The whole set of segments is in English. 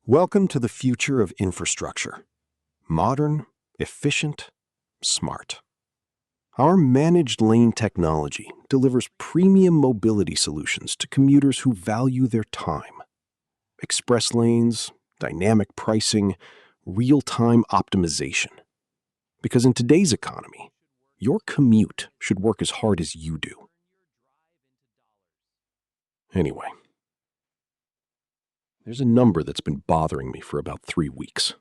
Welcome to the future of infrastructure. Modern, efficient, smart. Our managed lane technology delivers premium mobility solutions to commuters who value their time. Express lanes, dynamic pricing, real-time optimization. Because in today's economy, your commute should work as hard as you do. Anyway, there's a number that's been bothering me for about 3 weeks.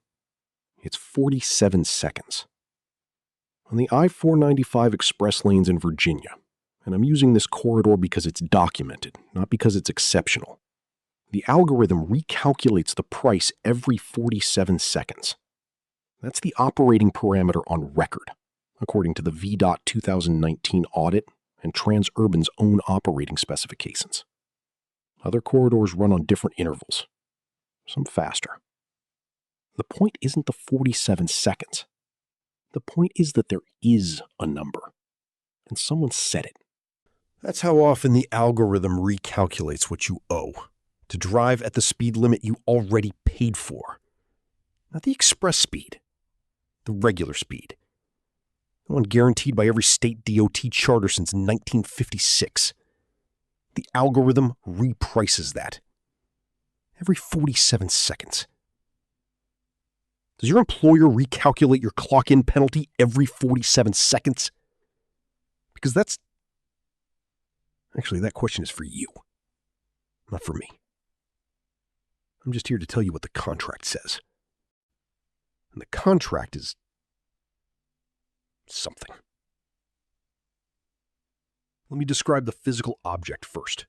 It's 47 seconds. On the I-495 express lanes in Virginia, and I'm using this corridor because it's documented, not because it's exceptional, the algorithm recalculates the price every 47 seconds. That's the operating parameter on record, according to the VDOT 2019 audit and Transurban's own operating specifications. Other corridors run on different intervals, some faster. The point isn't the 47 seconds. The point is that there is a number, and someone said it. That's how often the algorithm recalculates what you owe to drive at the speed limit you already paid for. Not the express speed, the regular speed. The one guaranteed by every state DOT charter since 1956. The algorithm reprices that every 47 seconds. Does your employer recalculate your clock-in penalty every 47 seconds? Because actually, that question is for you, not for me. I'm just here to tell you what the contract says. And the contract is something. Let me describe the physical object first.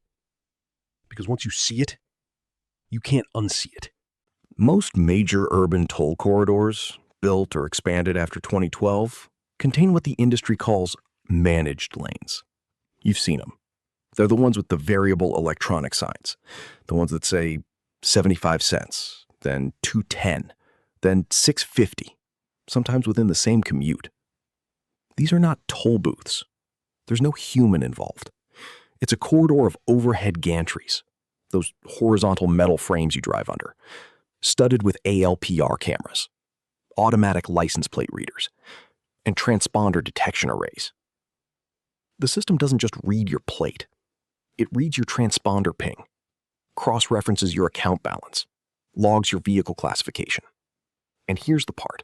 Because once you see it, you can't unsee it. Most major urban toll corridors, built or expanded after 2012, contain what the industry calls managed lanes. You've seen them. They're the ones with the variable electronic signs, the ones that say 75 cents, then 210, then 650, sometimes within the same commute. These are not toll booths. There's no human involved. It's a corridor of overhead gantries, those horizontal metal frames you drive under, studded with ALPR cameras, automatic license plate readers, and transponder detection arrays. The system doesn't just read your plate. It reads your transponder ping, cross-references your account balance, logs your vehicle classification. And here's the part.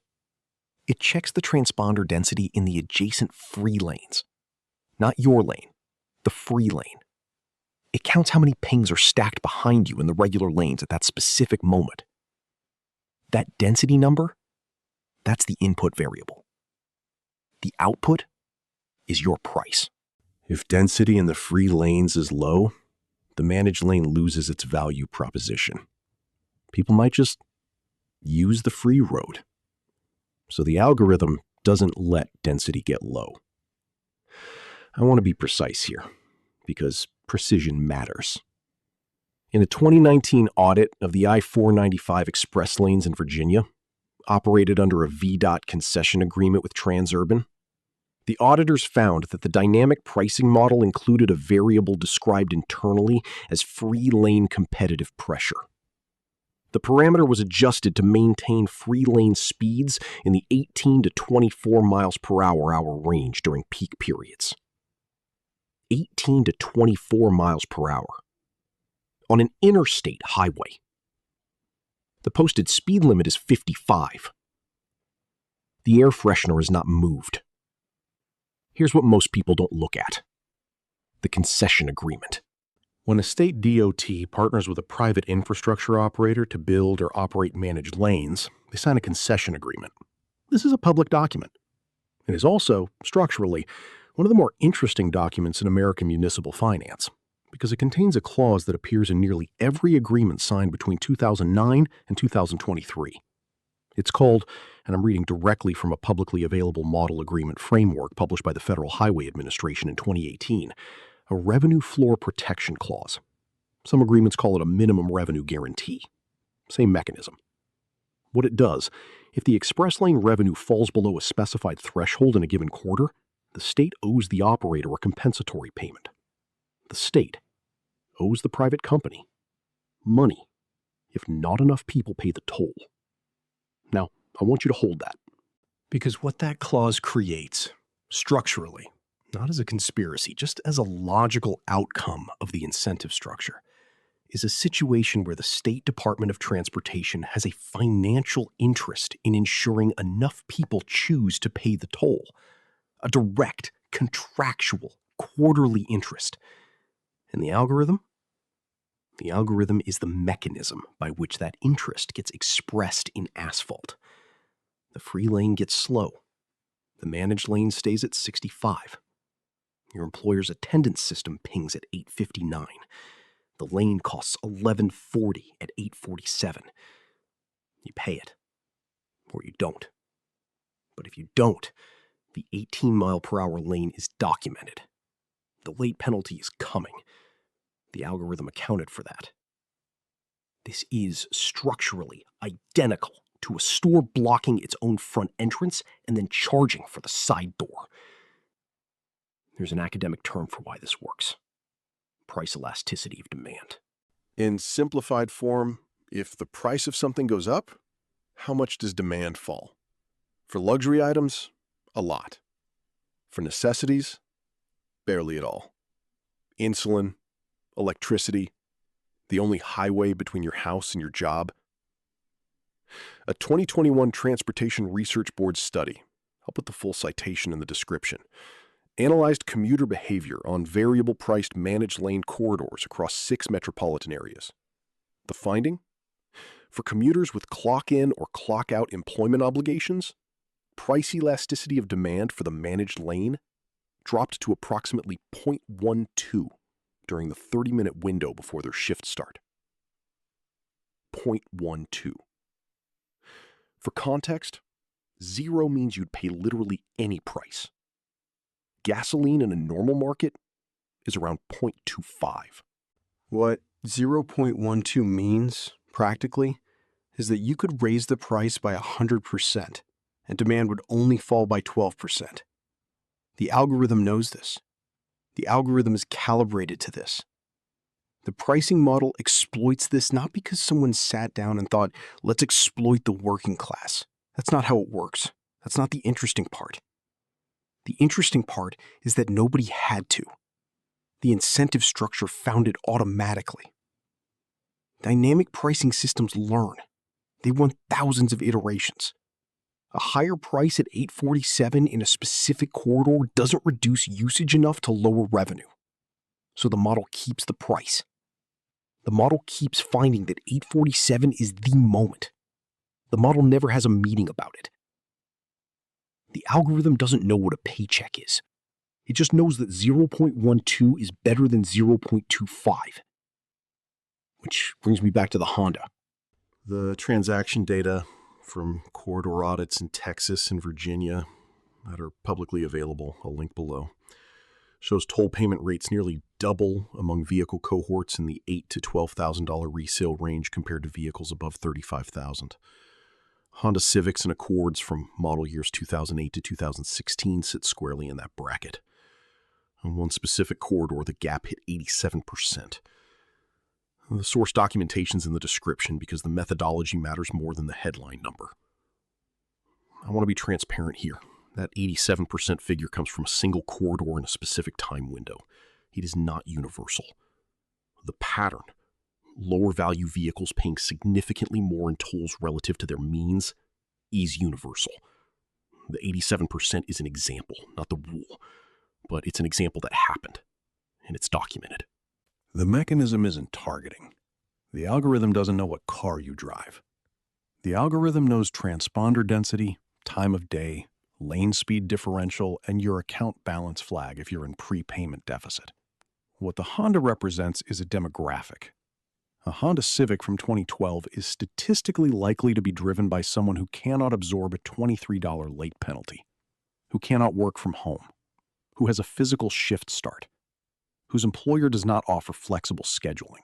It checks the transponder density in the adjacent free lanes. Not your lane, the free lane. It counts how many pings are stacked behind you in the regular lanes at that specific moment. That density number, that's the input variable. The output is your price. If density in the free lanes is low, the managed lane loses its value proposition. People might just use the free road. So the algorithm doesn't let density get low. I want to be precise here, because precision matters. In a 2019 audit of the I-495 express lanes in Virginia, operated under a VDOT concession agreement with Transurban, the auditors found that the dynamic pricing model included a variable described internally as free lane competitive pressure. The parameter was adjusted to maintain free lane speeds in the 18 to 24 miles per hour range during peak periods. 18 to 24 miles per hour on an interstate highway. The posted speed limit is 55. The air freshener is not moved. Here's what most people don't look at: the concession agreement. When a state DOT partners with a private infrastructure operator to build or operate managed lanes, they sign a concession agreement. This is a public document. It is also, structurally, one of the more interesting documents in American municipal finance, because it contains a clause that appears in nearly every agreement signed between 2009 and 2023. It's called, and I'm reading directly from a publicly available model agreement framework published by the Federal Highway Administration in 2018, a revenue floor protection clause. Some agreements call it a minimum revenue guarantee. Same mechanism. What it does, if the express lane revenue falls below a specified threshold in a given quarter, the state owes the operator a compensatory payment. The state owes the private company money if not enough people pay the toll. Now, I want you to hold that. Because what that clause creates, structurally, not as a conspiracy, just as a logical outcome of the incentive structure, is a situation where the State Department of Transportation has a financial interest in ensuring enough people choose to pay the toll. A direct, contractual, quarterly interest. And the algorithm? The algorithm is the mechanism by which that interest gets expressed in asphalt. The free lane gets slow. The managed lane stays at 65. Your employer's attendance system pings at 8:59. The lane costs $11.40 at 8:47. You pay it, or you don't. But if you don't, the 18-mile-per-hour lane is documented. The late penalty is coming. The algorithm accounted for that. This is structurally identical to a store blocking its own front entrance and then charging for the side door. There's an academic term for why this works. Price elasticity of demand. In simplified form, if the price of something goes up, how much does demand fall? For luxury items, a lot. For necessities, barely at all. Insulin, electricity, the only highway between your house and your job. A 2021 Transportation Research Board study, I'll put the full citation in the description, analyzed commuter behavior on variable-priced managed lane corridors across 6 metropolitan areas. The finding? For commuters with clock-in or clock-out employment obligations, price elasticity of demand for the managed lane dropped to approximately 0.12 during the 30-minute window before their shift start. 0.12. For context, 0 means you'd pay literally any price. Gasoline in a normal market is around 0.25. What 0.12 means, practically, is that you could raise the price by 100% and demand would only fall by 12%. The algorithm knows this. The algorithm is calibrated to this. The pricing model exploits this not because someone sat down and thought, let's exploit the working class. That's not how it works. That's not the interesting part. The interesting part is that nobody had to. The incentive structure found it automatically. Dynamic pricing systems learn. They run thousands of iterations. A higher price at 8:47 in a specific corridor doesn't reduce usage enough to lower revenue. So the model keeps the price. The model keeps finding that 8:47 is the moment. The model never has a meeting about it. The algorithm doesn't know what a paycheck is. It just knows that 0.12 is better than 0.25. Which brings me back to the Honda. The transaction data from corridor audits in Texas and Virginia that are publicly available, I'll link below, shows toll payment rates nearly double among vehicle cohorts in the $8,000 to $12,000 resale range compared to vehicles above $35,000. Honda Civics and Accords from model years 2008 to 2016 sit squarely in that bracket. On one specific corridor, the gap hit 87%. The source documentation's in the description because the methodology matters more than the headline number. I want to be transparent here. That 87% figure comes from a single corridor in a specific time window. It is not universal. The pattern, lower value vehicles paying significantly more in tolls relative to their means, is universal. The 87% is an example, not the rule, but it's an example that happened, and it's documented. The mechanism isn't targeting. The algorithm doesn't know what car you drive. The algorithm knows transponder density, time of day, lane speed differential, and your account balance flag if you're in prepayment deficit. What the Honda represents is a demographic. A Honda Civic from 2012 is statistically likely to be driven by someone who cannot absorb a $23 late penalty, who cannot work from home, who has a physical shift start, whose employer does not offer flexible scheduling.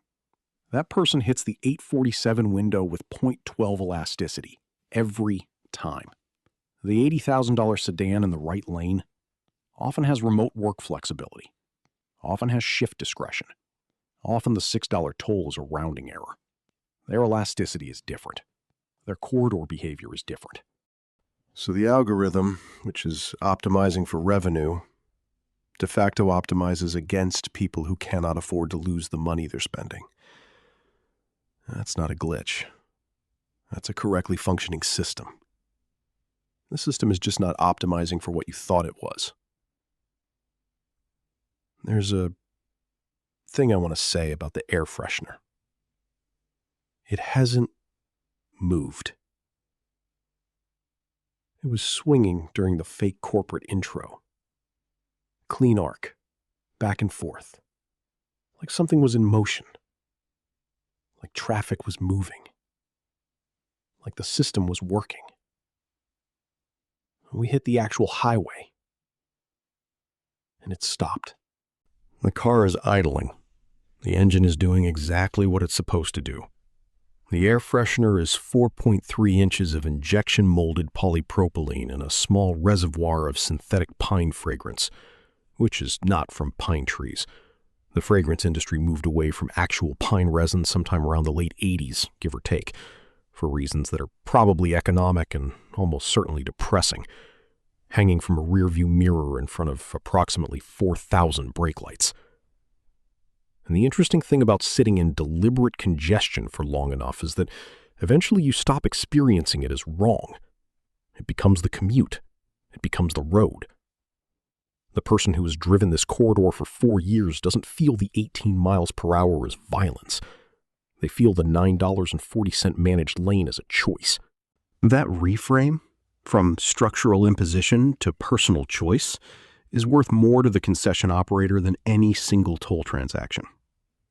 That person hits the 8:47 window with 0.12 elasticity every time. The $80,000 sedan in the right lane often has remote work flexibility, often has shift discretion. Often the $6 toll is a rounding error. Their elasticity is different. Their corridor behavior is different. So the algorithm, which is optimizing for revenue, de facto optimizes against people who cannot afford to lose the money they're spending. That's not a glitch. That's a correctly functioning system. The system is just not optimizing for what you thought it was. There's a thing I want to say about the air freshener. It hasn't moved. It was swinging during the fake corporate intro. Clean arc, back and forth, like something was in motion, like traffic was moving, like the system was working. We hit the actual highway, and it stopped. The car is idling. The engine is doing exactly what it's supposed to do. The air freshener is 4.3 inches of injection-molded polypropylene in a small reservoir of synthetic pine fragrance, which is not from pine trees. The fragrance industry moved away from actual pine resin sometime around the late 80s, give or take, for reasons that are probably economic and almost certainly depressing, hanging from a rearview mirror in front of approximately 4,000 brake lights. And the interesting thing about sitting in deliberate congestion for long enough is that eventually you stop experiencing it as wrong. It becomes the commute. It becomes the road. The person who has driven this corridor for 4 years doesn't feel the 18 miles per hour as violence. They feel the $9.40 managed lane as a choice. That reframe, from structural imposition to personal choice, is worth more to the concession operator than any single toll transaction.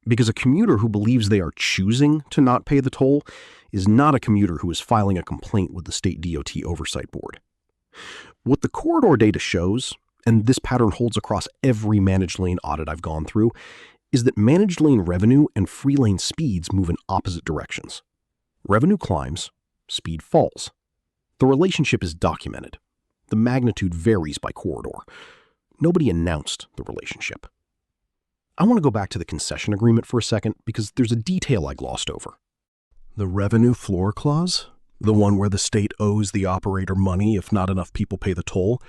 Because a commuter who believes they are choosing to not pay the toll is not a commuter who is filing a complaint with the state DOT oversight board. What the corridor data shows, and this pattern holds across every managed lane audit I've gone through, is that managed lane revenue and free lane speeds move in opposite directions. Revenue climbs, speed falls. The relationship is documented. The magnitude varies by corridor. Nobody announced the relationship. I want to go back to the concession agreement for a second because there's a detail I glossed over. The revenue floor clause, the one where the state owes the operator money if not enough people pay the toll,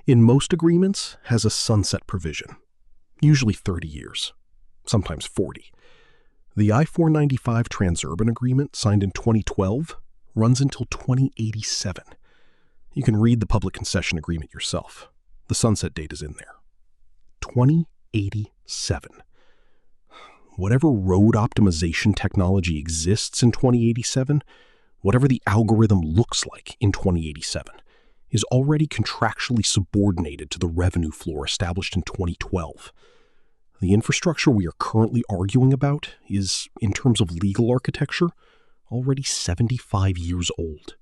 in most agreements has a sunset provision, usually 30 years, sometimes 40. The I-495 Transurban Agreement, signed in 2012, runs until 2087. You can read the public concession agreement yourself. The sunset date is in there. 2087. Whatever road optimization technology exists in 2087, whatever the algorithm looks like in 2087, is already contractually subordinated to the revenue floor established in 2012. The infrastructure we are currently arguing about is, in terms of legal architecture, already 75 years old.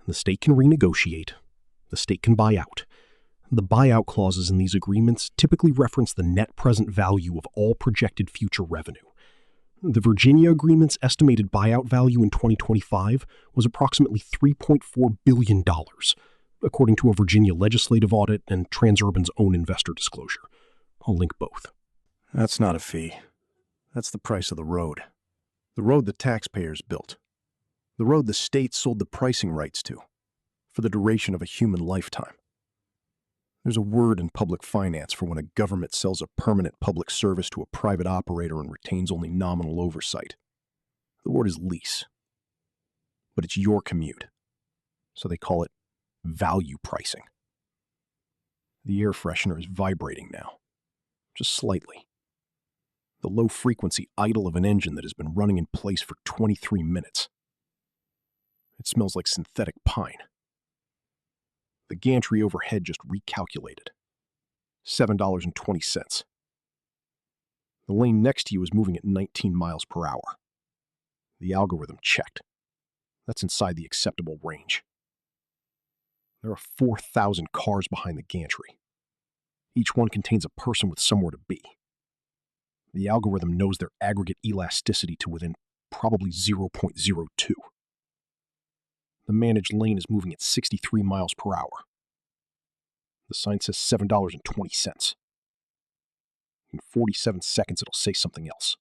The state can renegotiate. The state can buy out. The buyout clauses in these agreements typically reference the net present value of all projected future revenue. The Virginia agreement's estimated buyout value in 2025 was approximately $3.4 billion, according to a Virginia legislative audit and Transurban's own investor disclosure. I'll link both. That's not a fee. That's the price of the road. The road the taxpayers built. The road the state sold the pricing rights to, for the duration of a human lifetime. There's a word in public finance for when a government sells a permanent public service to a private operator and retains only nominal oversight. The word is lease. But it's your commute, so they call it value pricing. The air freshener is vibrating now, just slightly. The low-frequency idle of an engine that has been running in place for 23 minutes. It smells like synthetic pine. The gantry overhead just recalculated. $7.20. The lane next to you is moving at 19 miles per hour. The algorithm checked. That's inside the acceptable range. There are 4,000 cars behind the gantry. Each one contains a person with somewhere to be. The algorithm knows their aggregate elasticity to within probably 0.02. The managed lane is moving at 63 miles per hour. The sign says $7.20. In 47 seconds, it'll say something else.